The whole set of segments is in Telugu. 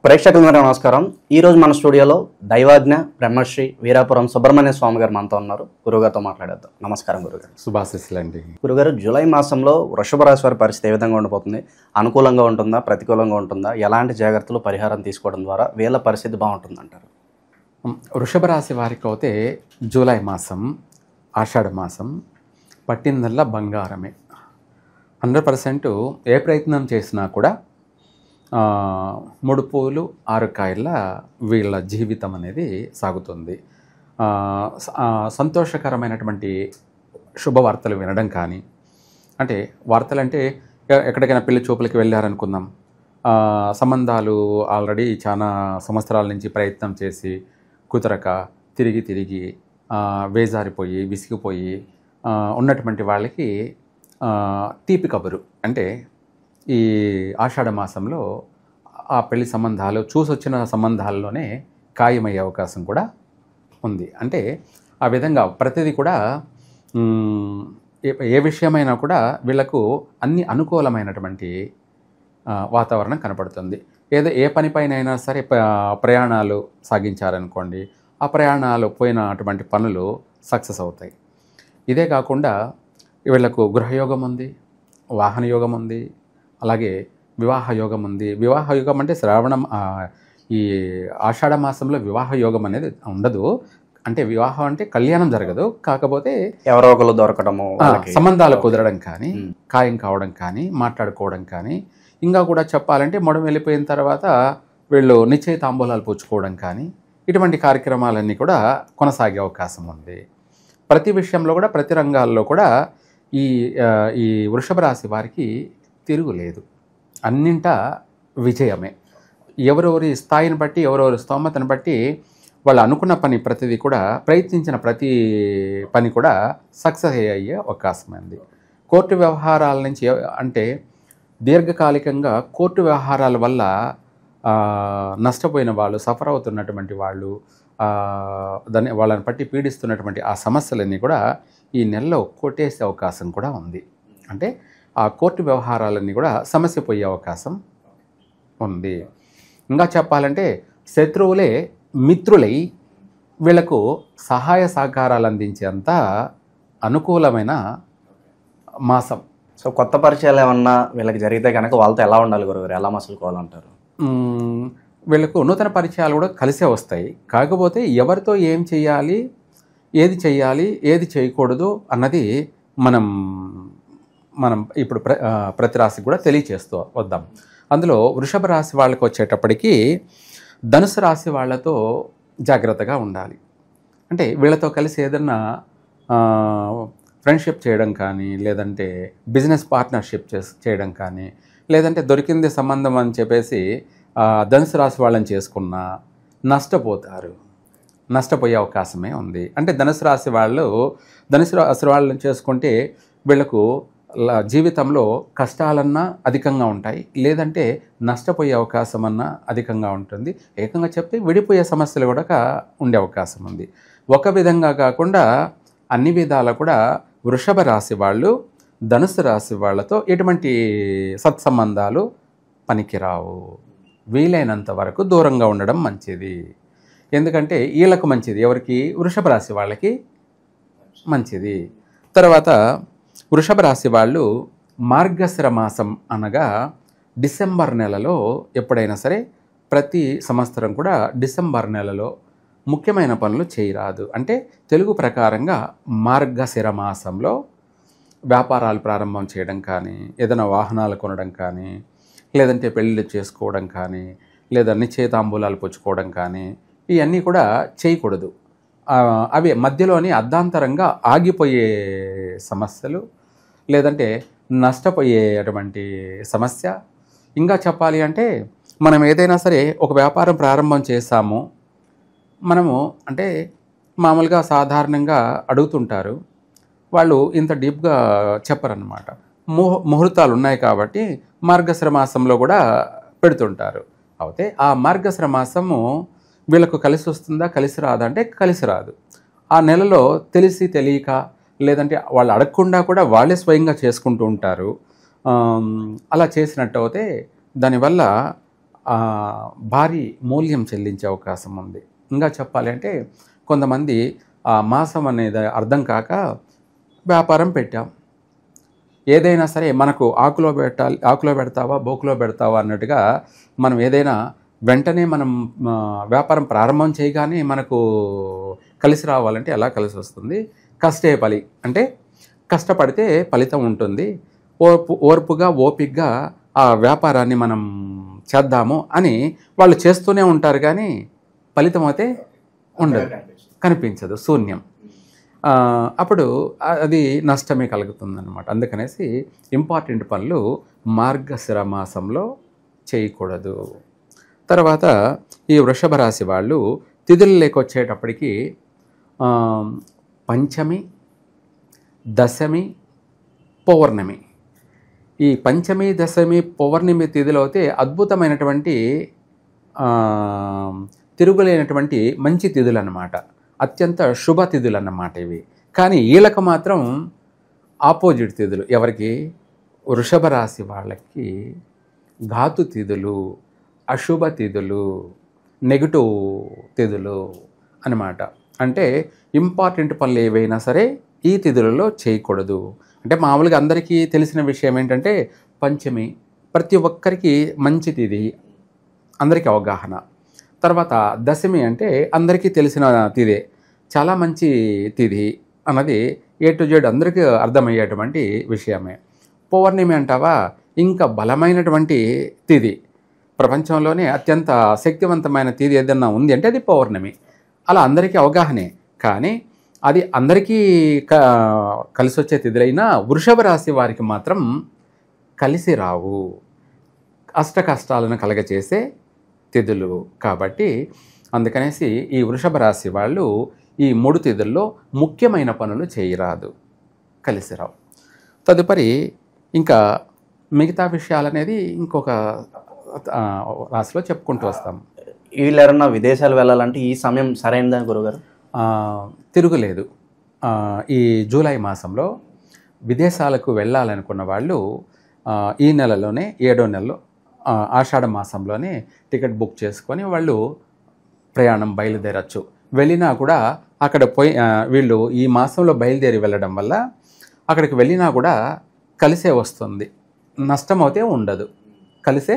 ప్రేక్షకులందరూ నమస్కారం. ఈరోజు మన స్టూడియోలో దైవాజ్ఞ బ్రహ్మశ్రీ వీరాపురం సుబ్రహ్మణ్య స్వామి గారు మనతో ఉన్నారు. గురుగారితో మాట్లాడేద్దాం. నమస్కారం గురుగారు. శుభాశీస్సులండి. గురుగారు, జూలై మాసంలో వృషభ రాశి వారి పరిస్థితి ఏ విధంగా ఉండబోతుంది? అనుకూలంగా ఉంటుందా, ప్రతికూలంగా ఉంటుందా? ఎలాంటి జాగ్రత్తలు పరిహారం తీసుకోవడం ద్వారా వీళ్ళ పరిస్థితి బాగుంటుందంటారు? వృషభ రాశి వారికి అయితే జూలై మాసం, ఆషాఢ మాసం పట్టిందల్లా బంగారమే. 100% ఏ ప్రయత్నం చేసినా కూడా 3 పూలు 6 కాయల వీళ్ళ జీవితం అనేది సాగుతుంది. సంతోషకరమైనటువంటి శుభవార్తలు వినడం కానీ, అంటే వార్తలంటే ఎక్కడికైనా పెళ్లి చూపులకి వెళ్ళారనుకుందాం, సంబంధాలు ఆల్రెడీ చాలా సంవత్సరాల నుంచి ప్రయత్నం చేసి కుదరక తిరిగి వేజారిపోయి విసిగిపోయి ఉన్నటువంటి వాళ్ళకి తీపి కబురు అంటే ఈ ఆషాఢ మాసంలో ఆ పెళ్లి సంబంధాలు చూసొచ్చిన సంబంధాల్లోనే ఖాయమయ్యే అవకాశం కూడా ఉంది. అంటే ఆ విధంగా ప్రతిదీ కూడా ఏ విషయమైనా కూడా వీళ్ళకు అన్ని అనుకూలమైనటువంటి వాతావరణం కనపడుతుంది. ఏ పనిపైన అయినా సరే ప్రయాణాలు సాగించారనుకోండి, ఆ ప్రయాణాలు పోయినటువంటి పనులు సక్సెస్ అవుతాయి. ఇదే కాకుండా వీళ్ళకు గృహయోగం ఉంది, వాహన యోగం ఉంది, అలాగే వివాహ యోగం ఉంది. వివాహ యోగం అంటే ఈ ఆషాఢ మాసంలో వివాహ యోగం అనేది ఉండదు. అంటే వివాహం అంటే కళ్యాణం జరగదు, కాకపోతే ఎవరో ఒకరు దొరకడము, సంబంధాలు కుదరడం కానీ, ఖాయం కావడం కానీ, మాట్లాడుకోవడం కానీ, ఇంకా కూడా చెప్పాలంటే మొడం వెళ్ళిపోయిన తర్వాత వీళ్ళు నిశ్చయ తాంబూలాలు పుచ్చుకోవడం కానీ, ఇటువంటి కార్యక్రమాలన్నీ కూడా కొనసాగే అవకాశం ఉంది. ప్రతి విషయంలో కూడా, ప్రతి రంగాల్లో కూడా ఈ వృషభ రాశి వారికి తిరుగులేదు. అన్నింటా విజయమే. ఎవరెవరి స్థాయిని బట్టి, ఎవరెవరి స్తోమతను బట్టి వాళ్ళు అనుకున్న పని ప్రతిదీ కూడా, ప్రయత్నించిన ప్రతి పని కూడా సక్సెస్ అయ్యే అవకాశం ఉంది. కోర్టు వ్యవహారాల నుంచి అంటే దీర్ఘకాలికంగా కోర్టు వ్యవహారాల వల్ల నష్టపోయిన వాళ్ళు, సఫర్ అవుతున్నటువంటి వాళ్ళు, వాళ్ళని బట్టి పీడిస్తున్నటువంటి ఆ సమస్యలన్నీ కూడా ఈ నెలలో కొట్టేసే అవకాశం కూడా ఉంది. అంటే ఆ కోర్టు వ్యవహారాలన్నీ కూడా సమస్య పోయే అవకాశం ఉంది. ఇంకా చెప్పాలంటే శత్రువులే మిత్రులై వీళ్లకు సహాయ సహకారాలు అందించేంత అనుకూలమైన మాసం. సో కొత్త పరిచయాలు ఏమన్నా వీళ్ళకి జరిగితే కనుక వాళ్ళతో ఎలా ఉండాలి గురుగారు? ఎలా మసులుకోవాలంటారు? వీళ్ళకు నూతన పరిచయాలు కూడా కలిసే వస్తాయి. కాకపోతే ఎవరితో ఏం చేయాలి, ఏది చేయాలి, ఏది చేయకూడదు అన్నది మనం ఇప్పుడు ప్రతి రాశికి కూడా తెలియచేస్తూ వద్దాం. అందులో వృషభ రాశి వాళ్ళకి వచ్చేటప్పటికి ధనుసు రాశి వాళ్ళతో జాగ్రత్తగా ఉండాలి. అంటే వీళ్ళతో కలిసి ఏదన్నా ఫ్రెండ్షిప్ చేయడం కానీ, లేదంటే బిజినెస్ పార్ట్నర్షిప్ చేయడం కానీ, లేదంటే దొరికింది సంబంధం అని చెప్పేసి ధనుసు రాశి వాళ్ళని చేసుకున్నా నష్టపోయే అవకాశమే ఉంది. అంటే ధనుసు రాశి వాళ్ళని చేసుకుంటే వీళ్ళకు జీవితంలో కష్టాలన్నా అధికంగా ఉంటాయి, లేదంటే నష్టపోయే అవకాశం అన్నా అధికంగా ఉంటుంది. ఏకంగా చెప్తే విడిపోయే సమస్యలు కూడా ఉండే అవకాశం ఉంది. ఒక విధంగా కాకుండా అన్ని విధాలా కూడా వృషభ రాశి వాళ్ళు ధనుసు రాశి వాళ్ళతో ఎటువంటి సత్సంబంధాలు పనికిరావు. వీలైనంత వరకు దూరంగా ఉండడం మంచిది. ఎందుకంటే వీళ్ళకు మంచిది, ఎవరికి? వృషభ రాశి వాళ్ళకి మంచిది. తర్వాత వృషభ రాశి వాళ్ళు మార్గశిర మాసం అనగా డిసెంబర్ నెలలో ఎప్పుడైనా సరే, ప్రతి సంవత్సరం కూడా డిసెంబర్ నెలలో ముఖ్యమైన పనులు చేయరాదు. అంటే తెలుగు ప్రకారంగా మార్గశిర మాసంలో వ్యాపారాలు ప్రారంభం చేయడం కానీ, ఏదైనా వాహనాలు కొనడం కానీ, లేదంటే పెళ్ళిళ్ళు చేసుకోవడం కానీ, లేదా నిశ్చయితాంబూలాలు పుచ్చుకోవడం కానీ, ఇవన్నీ కూడా చేయకూడదు. అవి మధ్యలోని అర్ధాంతరంగా ఆగిపోయే సమస్యలు, లేదంటే నష్టపోయేటువంటి సమస్య. ఇంకా చెప్పాలి అంటే మనం ఏదైనా సరే ఒక వ్యాపారం ప్రారంభం చేశాము, మనము అంటే మామూలుగా సాధారణంగా అడుగుతుంటారు వాళ్ళు, ఇంత డీప్గా చెప్పరన్నమాట. ముహూర్తాలు ఉన్నాయి కాబట్టి మార్గశిర మాసంలో కూడా పెడుతుంటారు. అయితే ఆ మార్గశిర మాసము వీళ్ళకు కలిసి వస్తుందా, కలిసి రాదా అంటే కలిసి రాదు. ఆ నెలలో తెలిసి తెలియక, లేదంటే వాళ్ళు అడగకుండా కూడా వాళ్ళే స్వయంగా చేసుకుంటూ ఉంటారు. అలా చేసినట్టు అయితే దానివల్ల భారీ మూల్యం చెల్లించే అవకాశం ఉంది. ఇంకా చెప్పాలి అంటే కొంతమంది ఆ మాసం అనేది అర్థం కాక వ్యాపారం పెట్టాం, ఏదైనా సరే మనకు ఆకులో పెడతావా బోకులో పెడతావా అన్నట్టుగా మనం ఏదైనా వెంటనే మనం వ్యాపారం ప్రారంభం చేయగానే మనకు కలిసి రావాలంటే ఎలా కలిసి వస్తుంది? కష్టే ఫలి, అంటే కష్టపడితే ఫలితం ఉంటుంది. ఓర్పుగా ఓపికగా ఆ వ్యాపారాన్ని మనం చేద్దాము అని వాళ్ళు చేస్తూనే ఉంటారు, కానీ ఫలితం అయితే ఉండదు, కనిపించదు, శూన్యం. అప్పుడు అది నష్టమే కలుగుతుందన్నమాట. అందుకనేసి ఇంపార్టెంట్ పనులు మార్గశిర మాసంలో చేయకూడదు. తర్వాత ఈ వృషభ రాశి వాళ్ళు తిథులు లేకొచ్చేటప్పటికి పంచమి, దశమి, పౌర్ణమి, ఈ పంచమి, దశమి, పౌర్ణమి తిథులు అయితే అద్భుతమైనటువంటి తిరుగులేనటువంటి మంచి తిథులు అన్నమాట, అత్యంత శుభ తిథులు అన్నమాట ఇవి. కానీ వీళ్ళకు మాత్రం ఆపోజిట్ తిథులు. ఎవరికి? వృషభ రాశి వాళ్ళకి ఘాతు తిథులు, అశుభ తిథులు, నెగిటివ్ తిథులు అన్నమాట. అంటే ఇంపార్టెంట్ పనులు ఏవైనా సరే ఈ తిథులలో చేయకూడదు. అంటే మామూలుగా అందరికీ తెలిసిన విషయం ఏంటంటే పంచమి ప్రతి ఒక్కరికి మంచి తిథి, అందరికీ అవగాహన. తర్వాత దశమి అంటే అందరికీ తెలిసిన తిథే, చాలా మంచి తిథి అన్నది A to Z అందరికీ అర్థమయ్యేటువంటి విషయమే. పౌర్ణమి అంటావా, ఇంకా బలమైనటువంటి తిథి, ప్రపంచంలోనే అత్యంత శక్తివంతమైన తిథి ఏదన్నా ఉంది అంటే అది పౌర్ణమి. అలా అందరికీ అవగాహనే, కానీ అది అందరికీ కలిసి వచ్చే తిథులైనా వృషభ రాశి వారికి మాత్రం కలిసి రావు, అష్ట కష్టాలను కలగచేసే తిథులు. కాబట్టి అందుకనేసి ఈ వృషభ రాశి వాళ్ళు ఈ 3 తిథుల్లో ముఖ్యమైన పనులు చేయరాదు, కలిసి రావు. తదుపరి ఇంకా మిగతా విషయాలనేది ఇంకొక రాశిలో చెప్పుకుంటూ వస్తాం. వీళ్ళు ఎవరన్నా విదేశాలు వెళ్ళాలంటే ఈ సమయం సరైనదని గురుగారు? తిరుగులేదు. ఈ జూలై మాసంలో విదేశాలకు వెళ్ళాలనుకున్న వాళ్ళు ఈ నెలలోనే 7వ నెలలో ఆషాఢ మాసంలోనే టికెట్ బుక్ చేసుకొని వాళ్ళు ప్రయాణం బయలుదేరచ్చు. వెళ్ళినా కూడా అక్కడ వీళ్ళు ఈ మాసంలో బయలుదేరి వెళ్ళడం వల్ల అక్కడికి వెళ్ళినా కూడా కలిసే వస్తుంది, నష్టం అయితే ఉండదు, కలిసే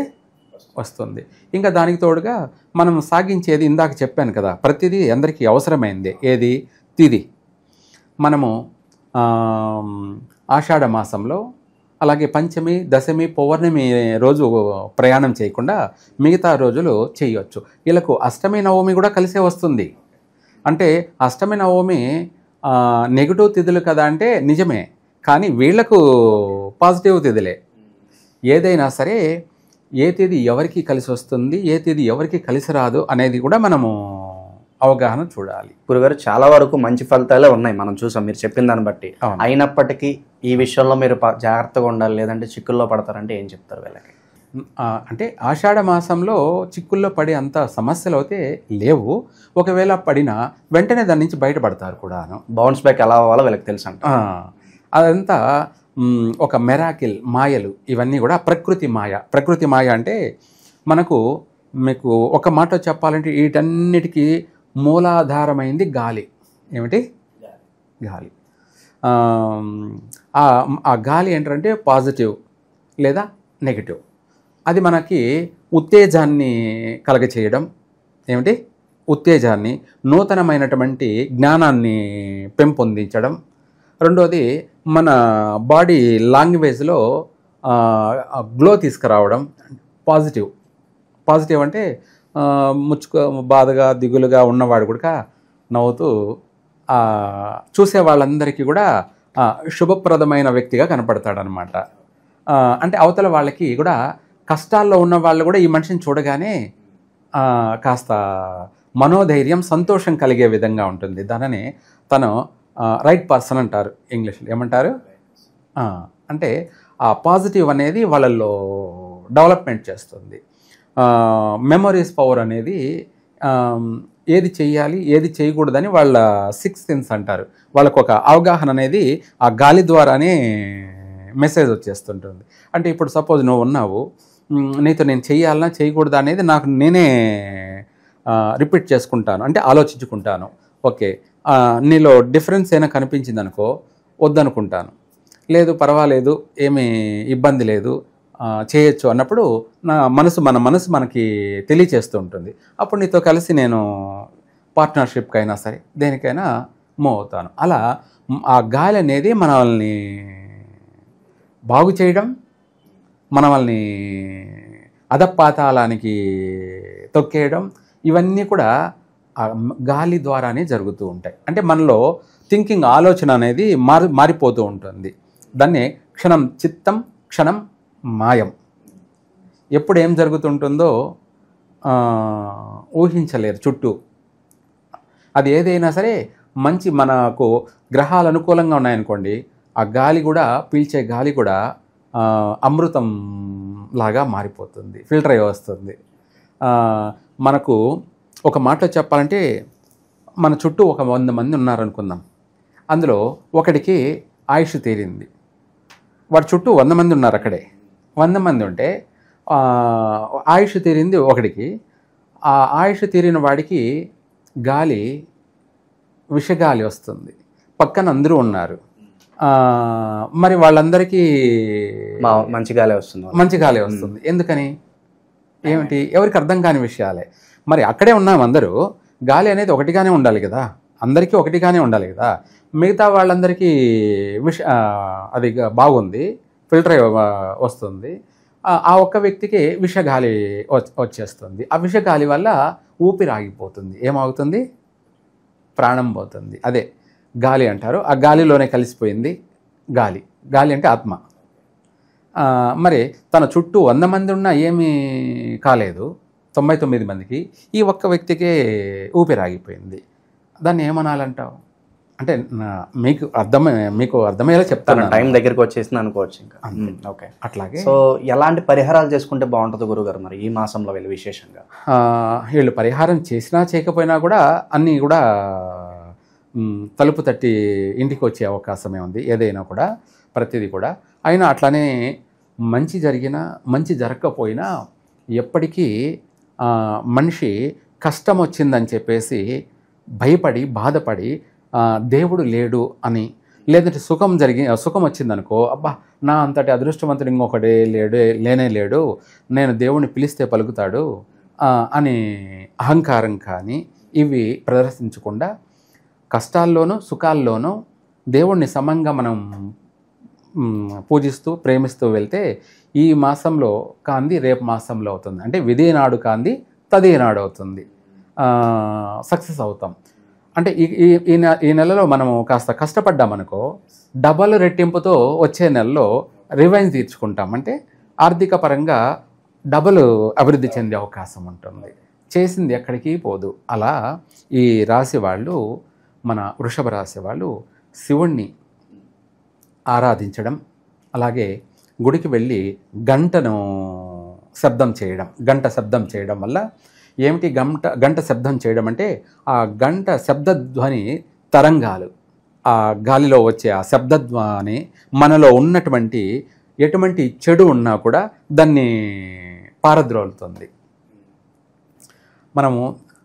వస్తుంది. ఇంకా దానికి తోడుగా మనం సాగించేది ఇందాక చెప్పాను కదా, ప్రతిదీ అందరికీ అవసరమైంది. ఏది? తిథి. మనము ఆషాఢ మాసంలో అలాగే పంచమి, దశమి, పౌర్ణమి రోజు ప్రయాణం చేయకుండా మిగతా రోజులు చేయవచ్చు. వీళ్ళకు అష్టమి, నవమి కూడా కలిసే వస్తుంది. అంటే అష్టమి, నవమి నెగిటివ్ తిథులు కదా అంటే నిజమే, కానీ వీళ్లకు పాజిటివ్ తిథులే. ఏదైనా సరే ఏ తేదీ ఎవరికి కలిసి వస్తుంది, ఏ తేదీ ఎవరికి కలిసి రాదు అనేది కూడా మనము అవగాహన చూడాలి. గురుగారు, చాలా వరకు మంచి ఫలితాలే ఉన్నాయి, మనం చూసాం మీరు చెప్పిన దాన్ని బట్టి. అయినప్పటికీ ఈ విషయంలో మీరు జాగ్రత్తగా ఉండాలి, లేదంటే చిక్కుల్లో పడతారంటే ఏం చెప్తారు వీళ్ళకి? అంటే ఆషాఢ మాసంలో చిక్కుల్లో పడే అంత సమస్యలు అయితే లేవు. ఒకవేళ పడినా వెంటనే దాని నుంచి బయటపడతారు కూడాను. బౌన్స్ బ్యాక్ ఎలా అవ్వాలో వీళ్ళకి తెలుసు అంట. అదంతా ఒక మెరాకిల్, మాయలు, ఇవన్నీ కూడా ప్రకృతి మాయ. ప్రకృతి మాయ అంటే మీకు ఒక మాట చెప్పాలంటే వీటన్నిటికీ మూలాధారమైంది గాలి. ఏమిటి? గాలి. ఆ గాలి ఏంటంటే పాజిటివ్ లేదా నెగిటివ్. అది మనకి ఉత్తేజాన్ని కలగచేయడం. ఏమిటి? ఉత్తేజాన్ని, నూతనమైనటువంటి జ్ఞానాన్ని పెంపొందించడం. రెండోది మన బాడీ లాంగ్వేజ్లో గ్లో తీసుకురావడం. పాజిటివ్ అంటే బాధగా దిగులుగా ఉన్నవాడు కూడా నవ్వుతూ చూసే వాళ్ళందరికీ కూడా శుభప్రదమైన వ్యక్తిగా కనపడతాడనమాట. అంటే అవతల వాళ్ళకి కూడా కష్టాల్లో ఉన్న వాళ్ళు కూడా ఈ మనిషిని చూడగానే కాస్త మనోధైర్యం, సంతోషం కలిగే విధంగా ఉంటుంది. దానిని తను రైట్ పర్సన్ అంటారు ఇంగ్లీష్లో. ఏమంటారు? అంటే ఆ పాజిటివ్ అనేది వాళ్ళల్లో డెవలప్మెంట్ చేస్తుంది. మెమరీస్ పవర్ అనేది ఏది చేయాలి ఏది చేయకూడదని వాళ్ళ 6th సెన్స్ అంటారు. వాళ్ళకు ఒక అవగాహన అనేది ఆ గాలి ద్వారానే మెసేజ్ వచ్చేస్తుంటుంది. అంటే ఇప్పుడు సపోజ్ నువ్వు ఉన్నావు, నీతో నేను చెయ్యాలన్నా చేయకూడదా అనేది నాకు నేనే రిపీట్ చేసుకుంటాను, అంటే ఆలోచించుకుంటాను. ఓకే, నీలో డిఫరెన్స్ అయినా కనిపించింది అనుకో, వద్దనుకుంటాను. లేదు పర్వాలేదు, ఏమీ ఇబ్బంది లేదు, చేయొచ్చు అన్నప్పుడు మన మనసు మనకి తెలియచేస్తూ ఉంటుంది. అప్పుడు నీతో కలిసి నేను పార్ట్నర్షిప్కి అయినా సరే దేనికైనా మూవ్ అవుతాను. అలా ఆ గాలి అనేది మనల్ని బాగు చేయడం, మనల్ని అధపాతాళానికి తొక్కేయడం, ఇవన్నీ కూడా ఆ గాలి ద్వారానే జరుగుతూ ఉంటాయి. అంటే మనలో థింకింగ్, ఆలోచన అనేది మారిపోతూ ఉంటుంది. దాన్ని క్షణం చిత్తం క్షణం మాయం. ఎప్పుడు ఏం జరుగుతుంటుందో ఊహించలేరు చుట్టూ. అది ఏదైనా సరే మంచి, మనకు గ్రహాలు అనుకూలంగా ఉన్నాయనుకోండి, ఆ గాలి కూడా, పీల్చే గాలి కూడా అమృతం లాగా మారిపోతుంది, ఫిల్టర్ అయి వస్తుంది. మనకు ఒక మాటలో చెప్పాలంటే, మన చుట్టూ ఒక 100 మంది ఉన్నారనుకుందాం. అందులో ఒకడికి ఆయుష్ తీరింది, వాడి చుట్టూ 100 మంది ఉన్నారు. అక్కడే 100 మంది ఉంటే ఆయుష్ తీరింది ఒకడికి. ఆ ఆయుష్ తీరిన వాడికి గాలి, విషగాలి వస్తుంది. పక్కన అందరూ ఉన్నారు, మరి వాళ్ళందరికీ మంచి గాలే వస్తుంది, మంచి గాలే వస్తుంది. ఎందుకని? ఏమిటి? ఎవరికి అర్థం కాని విషయాలే. మరి అక్కడే ఉన్నాం అందరూ, గాలి అనేది ఒకటిగానే ఉండాలి కదా, అందరికీ ఒకటిగానే ఉండాలి కదా. మిగతా వాళ్ళందరికీ అది బాగుంది, ఫిల్టర్ వస్తుంది. ఆ ఒక్క వ్యక్తికి విషగాలి వచ్చేస్తుంది. ఆ విషగాలి వల్ల ఊపిరి ఆగిపోతుంది. ఏమవుతుంది? ప్రాణం పోతుంది. అదే గాలి అంటారు. ఆ గాలిలోనే కలిసిపోయింది గాలి. గాలి అంటే ఆత్మ. మరి తన చుట్టూ 100 మంది ఉన్నా ఏమీ కాలేదు, 99 మందికి. ఈ ఒక్క వ్యక్తికే ఊపిరి ఆగిపోయింది. దాన్ని ఏమనాలంటావు? అంటే మీకు అర్థమయ్యేలా చెప్తాను. టైం దగ్గరికి వచ్చేసింది అనుకోవచ్చు ఇంకా. ఓకే, అట్లాగే. సో ఎలాంటి పరిహారాలు చేసుకుంటే బాగుంటుంది గురుగారు మరి ఈ మాసంలో వీళ్ళు విశేషంగా? వీళ్ళు పరిహారం చేసినా చేయకపోయినా కూడా అన్నీ కూడా తలుపు తట్టి ఇంటికి వచ్చే అవకాశమే ఉంది. ఏదైనా కూడా, ప్రతిదీ కూడా. అయినా అట్లానే మంచి జరిగినా మంచి జరగకపోయినా ఎప్పటికీ మనిషి కష్టం వచ్చిందని చెప్పేసి భయపడి బాధపడి దేవుడు లేడు అని, లేదంటే సుఖం వచ్చిందనుకో, అబ్బా నా అంతటి అదృష్టవంతుడు ఇంకొకటి లేనే లేడు, నేను దేవుణ్ణి పిలిస్తే పలుకుతాడు అని అహంకారం కానీ ఇవి ప్రదర్శించకుండా, కష్టాల్లోనూ సుఖాల్లోనూ దేవుణ్ణి సమంగా మనం పూజిస్తూ ప్రేమిస్తూ వెళ్తే ఈ మాసంలో కాంది రేపు మాసంలో అవుతుంది. అంటే విధి నాడు కాంది తదే నాడు అవుతుంది, సక్సెస్ అవుతాం. అంటే ఈ నెలలో మనము కాస్త కష్టపడ్డామనుకో, డబల్ రెట్టింపుతో వచ్చే నెలలో రివెంజ్ తీర్చుకుంటాం. అంటే ఆర్థిక పరంగా డబల్ అభివృద్ధి చెందే అవకాశం ఉంటుంది. చేసింది ఎక్కడికి పోదు. అలా ఈ రాశి వాళ్ళు, మన వృషభ రాశి వాళ్ళు శివుణ్ణి ఆరాధించడం, అలాగే గుడికి వెళ్ళి గంట శబ్దం చేయడం వల్ల ఏమిటి? గంట శబ్దం చేయడం అంటే ఆ గంట శబ్దధ్వని తరంగాలు, ఆ గాలిలో వచ్చే ఆ శబ్దధ్వని మనలో ఉన్నటువంటి ఎటువంటి చెడు ఉన్నా కూడా దాన్ని పారద్రోలుతుంది. మనము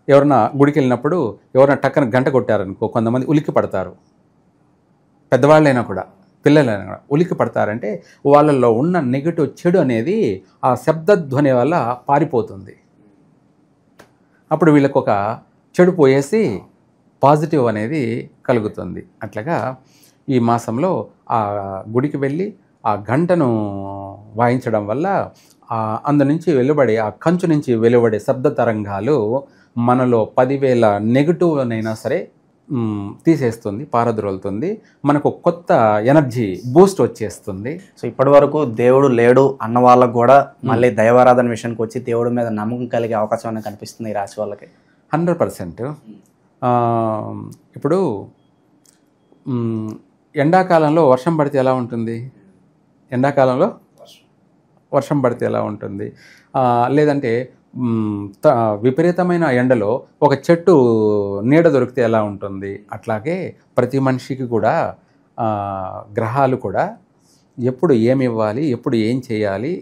ఎవరన్నా గుడికి వెళ్ళినప్పుడు ఎవరైనా టక్కన గంట కొట్టారనుకో, కొంతమంది ఉలిక్కి పడతారు. పెద్దవాళ్ళైనా కూడా, పిల్లలైనా కూడా ఉలిక్కి పడతారంటే వాళ్ళల్లో ఉన్న నెగటివ్ చెడు అనేది ఆ శబ్దధ్వని వల్ల పారిపోతుంది. అప్పుడు వీళ్ళకు ఒక చెడు పోయేసి పాజిటివ్ అనేది కలుగుతుంది. అట్లాగా ఈ మాసంలో ఆ గుడికి వెళ్ళి ఆ గంటను వాయించడం వల్ల అందు నుంచి వెలువడే, ఆ కంచు నుంచి వెలువడే శబ్ద తరంగాలు మనలో 10,000 నెగిటివ్నైనా సరే తీసేస్తుంది, పారద్రోలుతుంది. మనకు కొత్త ఎనర్జీ బూస్ట్ వచ్చేస్తుంది. సో ఇప్పటి వరకు దేవుడు లేడు అన్న వాళ్ళకు కూడా మళ్ళీ దైవారాధన విషయానికి వచ్చి దేవుడి మీద నమ్మకం కలిగే అవకాశం అనేది కనిపిస్తుంది ఈ రాశి వాళ్ళకి. 100%. ఇప్పుడు ఎండాకాలంలో వర్షం పడితే ఎలా ఉంటుంది? ఎండాకాలంలో వర్షం పడితే ఎలా ఉంటుంది? లేదంటే విపరీతమైన ఎండలో ఒక చెట్టు నీడ దొరికితే ఎలా ఉంటుంది? అట్లాగే ప్రతి మనిషికి కూడా గ్రహాలు కూడా ఎప్పుడు ఏమి ఇవ్వాలి, ఎప్పుడు ఏం చేయాలి,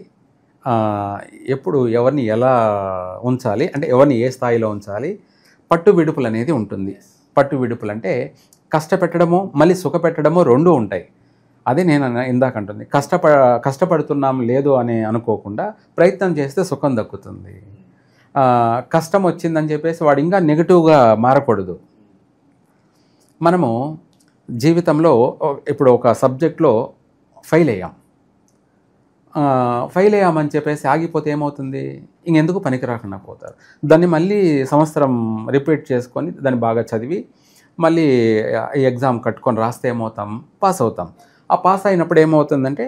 ఎప్పుడు ఎవరిని ఎలా ఉంచాలి, అంటే ఎవరిని ఏ స్థాయిలో ఉంచాలి, పట్టు విడుపులు అనేది ఉంటుంది. పట్టు విడుపులు అంటే కష్టపెట్టడము మళ్ళీ సుఖపెట్టడము రెండూ ఉంటాయి. అదే నేను ఇందాక అంటుంది, కష్టపడుతున్నాం లేదు అని అనుకోకుండా ప్రయత్నం చేస్తే సుఖం దక్కుతుంది. కష్టం వచ్చిందని చెప్పేసి వాడు ఇంకా నెగిటివ్గా మారకూడదు. మనము జీవితంలో ఇప్పుడు ఒక సబ్జెక్ట్లో ఫెయిల్ అయ్యామని చెప్పేసి ఆగిపోతే ఏమవుతుంది, ఇంకెందుకు పనికి రాకుండా పోతారు. దాన్ని మళ్ళీ సంవత్సరం రిపీట్ చేసుకొని దాన్ని బాగా చదివి మళ్ళీ ఈ ఎగ్జామ్ కట్టుకొని రాస్తే ఏమవుతాం, పాస్ అవుతాం. ఆ పాస్ అయినప్పుడు ఏమవుతుందంటే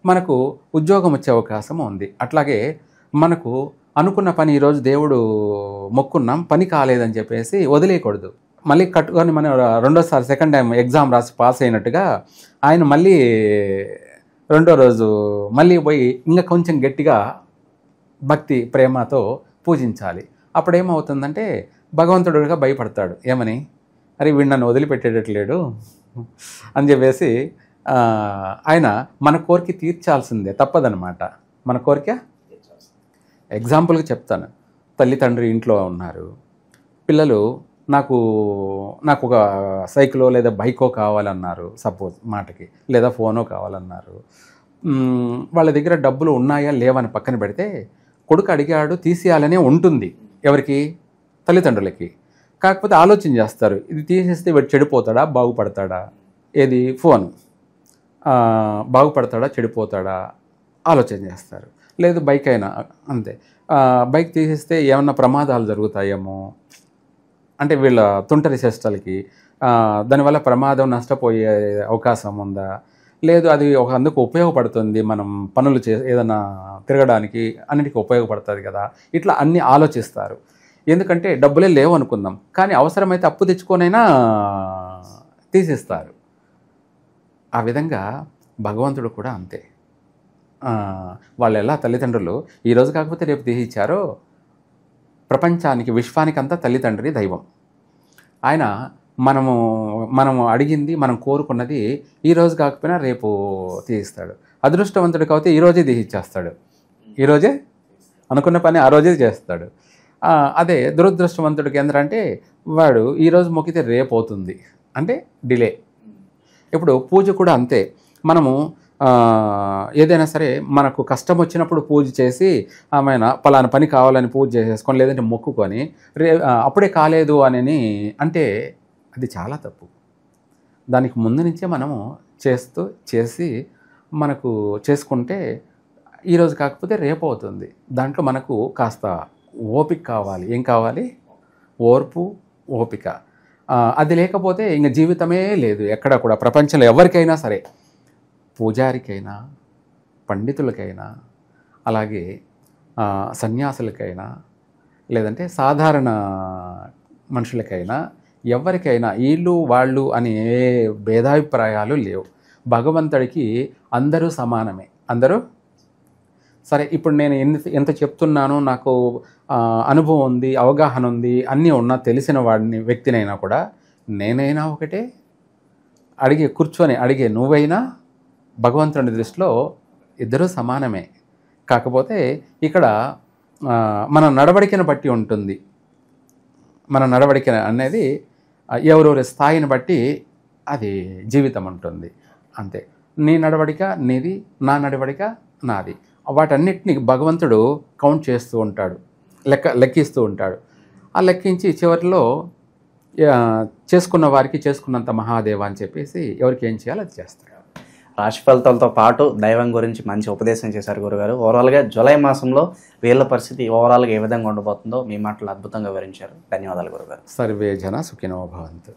మనకు ఉద్యోగం వచ్చే అవకాశం ఉంది. అట్లాగే మనకు అనుకున్న పని ఈరోజు దేవుడు మొక్కున్నాం, పని కాలేదని చెప్పేసి వదిలేయకూడదు. మళ్ళీ కట్టుకొని మనం రెండోసారి సెకండ్ టైం ఎగ్జామ్ రాసి పాస్ అయినట్టుగా ఆయన మళ్ళీ రెండో రోజు మళ్ళీ పోయి ఇంకా కొంచెం గట్టిగా భక్తి ప్రేమతో పూజించాలి. అప్పుడు ఏమవుతుందంటే భగవంతుడిగా భయపడతాడు. ఏమని, అరే వీడు నన్ను వదిలిపెట్టేటట్లేడు అని చెప్పేసి ఆయన మన కోరిక తీర్చాల్సిందే, తప్పదనమాట. మన కోరిక ఎగ్జాంపుల్గా చెప్తాను. తల్లి తండ్రి ఇంట్లో ఉన్నారు, పిల్లలు నాకు ఒక సైకిలో లేదా బైకో కావాలన్నారు సపోజ్ మాటకి, లేదా ఫోనో కావాలన్నారు. వాళ్ళ దగ్గర డబ్బులు ఉన్నాయా లేవని పక్కన పెడితే కొడుకు అడిగాడు తీసేయాలనే ఉంటుంది ఎవరికి, తల్లిదండ్రులకి. కాకపోతే ఆలోచన చేస్తారు, ఇది తీసేస్తే వీడు చెడిపోతాడా బాగుపడతాడా, ఏది ఫోన్ బాగుపడతాడా చెడిపోతాడా ఆలోచన చేస్తారు. లేదు బైక్ అయినా అంతే, బైక్ తీసేస్తే ఏమన్నా ప్రమాదాలు జరుగుతాయేమో, అంటే వీళ్ళ తుంటరి చేష్టలకి దానివల్ల ప్రమాదం నష్టపోయే అవకాశం ఉందా, లేదు అది ఒక అందుకు ఉపయోగపడుతుంది, మనం పనులు ఏదైనా తిరగడానికి అన్నిటికీ ఉపయోగపడుతుంది కదా, ఇట్లా అన్నీ ఆలోచిస్తారు. ఎందుకంటే డబ్బులే లేవు అనుకుందాం, కానీ అవసరమైతే అప్పు తెచ్చుకొనైనా తీసిస్తారు. ఆ విధంగా భగవంతుడు కూడా అంతే. వాళ్ళు ఎలా తల్లిదండ్రులు ఈరోజు కాకపోతే రేపు తీసిచ్చారో, ప్రపంచానికి విశ్వానికి అంతా తల్లిదండ్రి దైవం. ఆయన మనము అడిగింది మనం కోరుకున్నది ఈరోజు కాకపోయినా రేపు తీయిస్తాడు. అదృష్టవంతుడికి అయితే ఈరోజే తీసిచ్చేస్తాడు, ఈరోజే అనుకున్న పని ఆ రోజే చేస్తాడు. అదే దురదృష్టవంతుడికి ఏంటంటే వాడు ఈరోజు మొక్కితే రేపు అవుతుంది, అంటే డిలే. ఇప్పుడు పూజ కూడా అంతే. మనము ఏదైనా సరే మనకు కష్టం వచ్చినప్పుడు పూజ చేసి ఆమెన పలానా పని కావాలని పూజ చేసేసుకొని లేదంటే మొక్కుకొని అప్పుడే కాలేదు అని అంటే అది చాలా తప్పు. దానికి ముందు నుంచే మనము చేసి మనకు చేసుకుంటే ఈరోజు కాకపోతే రేపు అవుతుంది. దాంట్లో మనకు కాస్త ఓపిక కావాలి. ఏం కావాలి? ఓర్పు, ఓపిక. అది లేకపోతే ఇంక జీవితమే లేదు ఎక్కడ కూడా. ప్రపంచంలో ఎవరికైనా సరే, పూజారికైనా, పండితులకైనా, అలాగే సన్యాసులకైనా, లేదంటే సాధారణ మనుషులకైనా, ఎవరికైనా వీళ్ళు వాళ్ళు అనే భేదాభిప్రాయాలు లేవు. భగవంతుడికి అందరూ సమానమే. అందరూ సరే. ఇప్పుడు నేను ఎంత చెప్తున్నానో, నాకు అనుభవం ఉంది, అవగాహన ఉంది, అన్నీ ఉన్నా, తెలిసిన వాడిని వ్యక్తినైనా కూడా నేనైనా ఒకటే, కూర్చొని అడిగే నువ్వైనా భగవంతుడి దృష్టిలో ఇద్దరూ సమానమే. కాకపోతే ఇక్కడ మన నడవడికను బట్టి ఉంటుంది. మన నడవడిక అనేది ఎవరెవరి స్థాయిని బట్టి అది జీవితం ఉంటుంది, అంతే. నీ నడవడిక నీది, నా నడవడిక నాది. వాటన్నిటిని భగవంతుడు కౌంట్ చేస్తూ ఉంటాడు, లెక్కిస్తూ ఉంటాడు. ఆ లెక్కించి చివరిలో చేసుకున్న వారికి చేసుకున్నంత మహాదేవ అని చెప్పేసి ఎవరికి ఏం చేయాలో అది చేస్తాడు. రాశి ఫలితాలతో పాటు దైవం గురించి మంచి ఉపదేశం చేశారు గురుగారు. ఓవరాల్గా జూలై మాసంలో వీళ్ళ పరిస్థితి ఓవరాల్గా ఏ విధంగా ఉండబోతుందో మీ మాటలు అద్భుతంగా వివరించారు. ధన్యవాదాలు గురుగారు. సర్వే జన సుఖినో భవంతు.